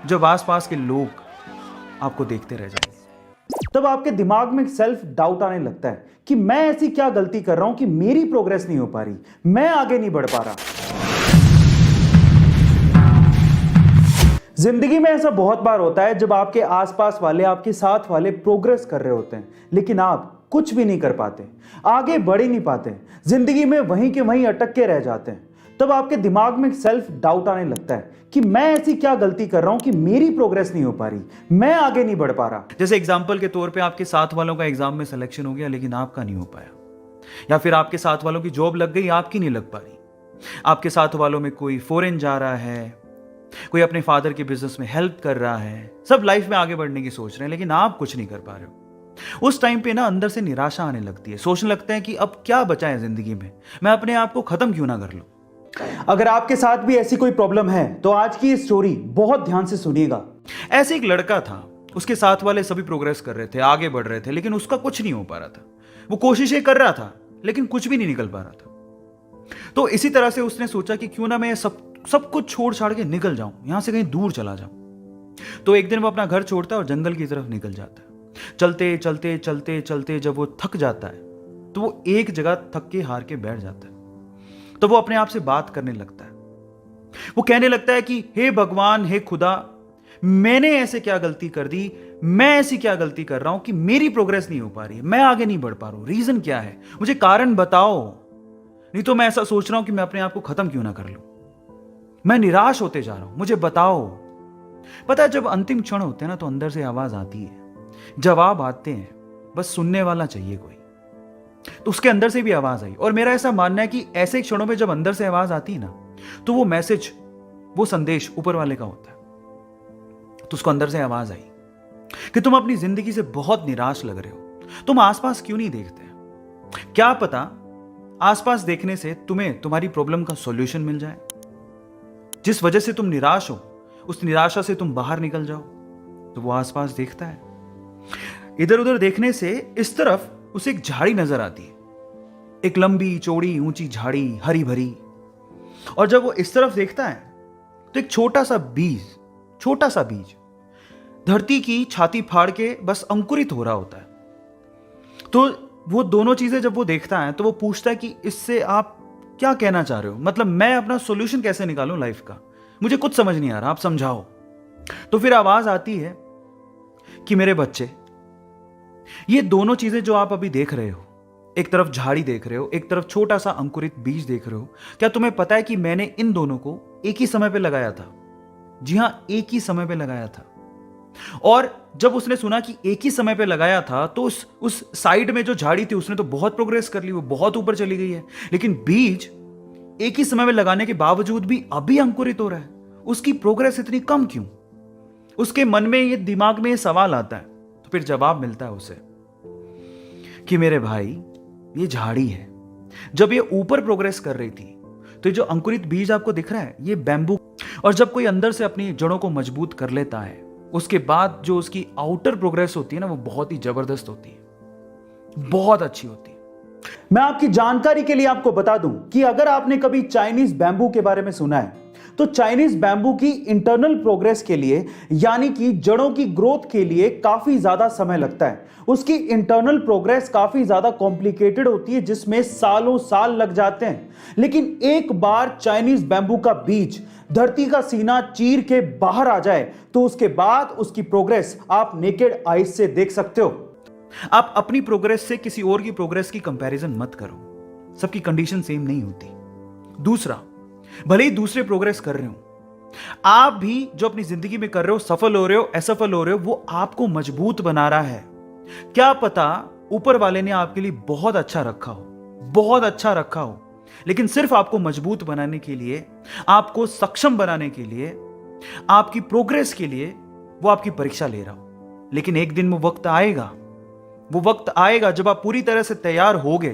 जब आसपास के लोग आपको देखते रह जाएंगे। तब आपके दिमाग में सेल्फ डाउट आने लगता है कि मैं ऐसी क्या गलती कर रहा हूं कि मेरी प्रोग्रेस नहीं हो पा रही, मैं आगे नहीं बढ़ पा रहा। जिंदगी में ऐसा बहुत बार होता है जब आपके आसपास वाले, आपके साथ वाले प्रोग्रेस कर रहे होते हैं, लेकिन आप कुछ भी नहीं कर पाते, आगे बढ़ ही नहीं पाते, जिंदगी में वहीं के वहीं अटक के रह जाते हैं। तब आपके दिमाग में सेल्फ डाउट आने लगता है कि मैं ऐसी क्या गलती कर रहा हूं कि मेरी प्रोग्रेस नहीं हो पा रही, मैं आगे नहीं बढ़ पा रहा। जैसे एग्जाम्पल के तौर पे आपके साथ वालों का एग्जाम में सिलेक्शन हो गया लेकिन आपका नहीं हो पाया, या फिर आपके साथ वालों की जॉब लग गई, आपकी नहीं लग पा रही। आपके साथ वालों में कोई फॉरेन जा रहा है, कोई अपने फादर के बिजनेस में हेल्प कर रहा है, सब लाइफ में आगे बढ़ने की सोच रहे हैं, लेकिन आप कुछ नहीं कर पा रहे हो। उस टाइम पे ना अंदर से निराशा आने लगती है, सोचने लगते हैं कि अब क्या बचा है जिंदगी में, मैं अपने आप को खत्म क्यों ना कर लूं। अगर आपके साथ भी ऐसी कोई प्रॉब्लम है तो आज की ये स्टोरी बहुत ध्यान से सुनिएगा। ऐसे एक लड़का था, उसके साथ वाले सभी प्रोग्रेस कर रहे थे, आगे बढ़ रहे थे, लेकिन उसका कुछ नहीं हो पा रहा था। वो कोशिशें कर रहा था लेकिन कुछ भी नहीं निकल पा रहा था। तो इसी तरह से उसने सोचा कि क्यों ना मैं सब कुछ छोड़ छाड़ के निकल जाऊं, यहां से कहीं दूर चला जाऊं। तो एक दिन वो अपना घर छोड़ता है और जंगल की तरफ निकल जाता है। चलते चलते चलते चलते जब वो थक जाता है तो वो एक जगह थक के हार के बैठ जाता है। तो वो अपने आप से बात करने लगता है। वो कहने लगता है कि हे भगवान, हे खुदा, मैंने ऐसे क्या गलती कर दी, मैं ऐसी क्या गलती कर रहा हूं कि मेरी प्रोग्रेस नहीं हो पा रही है, मैं आगे नहीं बढ़ पा रहा हूं, रीजन क्या है, मुझे कारण बताओ, नहीं तो मैं ऐसा सोच रहा हूं कि मैं अपने आप को खत्म क्यों ना कर लूं, मैं निराश होते जा रहा हूं, मुझे बताओ। पता है, जब अंतिम क्षण होते हैं ना तो अंदर से आवाज आती है, जवाब आते हैं, बस सुनने वाला चाहिए कोई। तो उसके अंदर से भी आवाज आई, और मेरा ऐसा मानना है कि ऐसे क्षणों में जब अंदर से आवाज आती है ना तो वो मैसेज, वो संदेश ऊपर वाले का होता है। तो उसको अंदर से आवाज आई कि तुम अपनी जिंदगी से बहुत निराश लग रहे हो, तुम आसपास क्यों नहीं देखते, क्या पता आसपास देखने से तुम्हें तुम्हारी प्रॉब्लम का सॉल्यूशन मिल जाए, जिस वजह से तुम निराश हो उस निराशा से तुम बाहर निकल जाओ। तो वो आसपास देखता है, इधर उधर देखने से इस तरफ उसे एक झाड़ी नजर आती है, एक लंबी चौड़ी ऊंची झाड़ी, हरी भरी। और जब वो इस तरफ देखता है तो एक छोटा सा बीज धरती की छाती फाड़ के बस अंकुरित हो रहा होता है। तो वो दोनों चीजें जब वो देखता है तो वो पूछता है कि इससे आप क्या कहना चाह रहे हो, मतलब मैं अपना सॉल्यूशन कैसे निकालूं लाइफ का, मुझे कुछ समझ नहीं आ रहा, आप समझाओ। तो फिर आवाज आती है कि मेरे बच्चे, ये दोनों चीजें जो आप अभी देख रहे हो, एक तरफ झाड़ी देख रहे हो, एक तरफ छोटा सा अंकुरित बीज देख रहे हो, क्या तुम्हें पता है कि मैंने इन दोनों को एक ही समय पे लगाया था? जी हां, एक ही समय पे लगाया था। और जब उसने सुना कि एक ही समय पे लगाया था तो उस साइड में जो झाड़ी थी उसने तो बहुत प्रोग्रेस कर ली, वो बहुत ऊपर चली गई है, लेकिन बीज एक ही समय में लगाने के बावजूद भी अभी अंकुरित हो रहा है, उसकी प्रोग्रेस इतनी कम क्यों? उसके मन में, ये दिमाग में ये सवाल आता है। तो फिर जवाब मिलता है उसे कि मेरे भाई, ये झाड़ी है, जब ये ऊपर प्रोग्रेस कर रही थी तो ये जो अंकुरित बीज आपको दिख रहा है ये बैम्बू, और जब कोई अंदर से अपनी जड़ों को मजबूत कर लेता है उसके बाद जो उसकी आउटर प्रोग्रेस होती है ना वो बहुत ही जबरदस्त होती है, बहुत अच्छी होती है। मैं आपकी जानकारी के लिए आपको बता दूं कि अगर आपने कभी चाइनीज बैम्बू के बारे में सुना है तो चाइनीज बैम्बू की इंटरनल प्रोग्रेस के लिए, यानी कि जड़ों की ग्रोथ के लिए काफी ज्यादा समय लगता है। उसकी इंटरनल प्रोग्रेस काफी ज्यादा कॉम्प्लिकेटेड होती है जिसमें सालों साल लग जाते हैं। लेकिन एक बार चाइनीज बैम्बू का बीज धरती का सीना चीर के बाहर आ जाए तो उसके बाद उसकी प्रोग्रेस आप नेकेड आईज से देख सकते हो। आप अपनी प्रोग्रेस से किसी और की प्रोग्रेस की कंपैरिजन मत करो, सबकी कंडीशन सेम नहीं होती। दूसरा, भले ही दूसरे प्रोग्रेस कर रहे हो, आप भी जो अपनी जिंदगी में कर रहे हो, सफल हो रहे हो, असफल हो रहे हो, वो आपको मजबूत बना रहा है। क्या पता ऊपर वाले ने आपके लिए बहुत अच्छा रखा हो, बहुत अच्छा रखा हो, लेकिन सिर्फ आपको मजबूत बनाने के लिए, आपको सक्षम बनाने के लिए, आपकी प्रोग्रेस के लिए वो आपकी परीक्षा ले रहा हो। लेकिन एक दिन वो वक्त आएगा जब आप पूरी तरह से तैयार होगे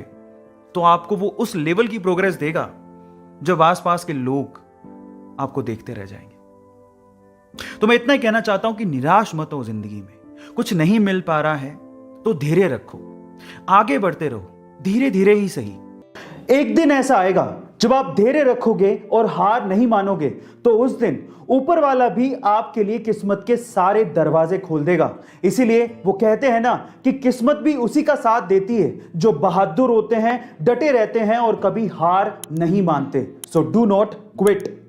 तो आपको वो उस लेवल की प्रोग्रेस देगा जब आसपास के लोग आपको देखते रह जाएंगे। तो मैं इतना ही कहना चाहता हूं कि निराश मत हो, जिंदगी में कुछ नहीं मिल पा रहा है तो धैर्य रखो, आगे बढ़ते रहो, धीरे धीरे ही सही। एक दिन ऐसा आएगा जब आप धैर्य रखोगे और हार नहीं मानोगे तो उस दिन ऊपर वाला भी आपके लिए किस्मत के सारे दरवाजे खोल देगा। इसीलिए वो कहते हैं ना कि किस्मत भी उसी का साथ देती है जो बहादुर होते हैं, डटे रहते हैं और कभी हार नहीं मानते। So do not quit.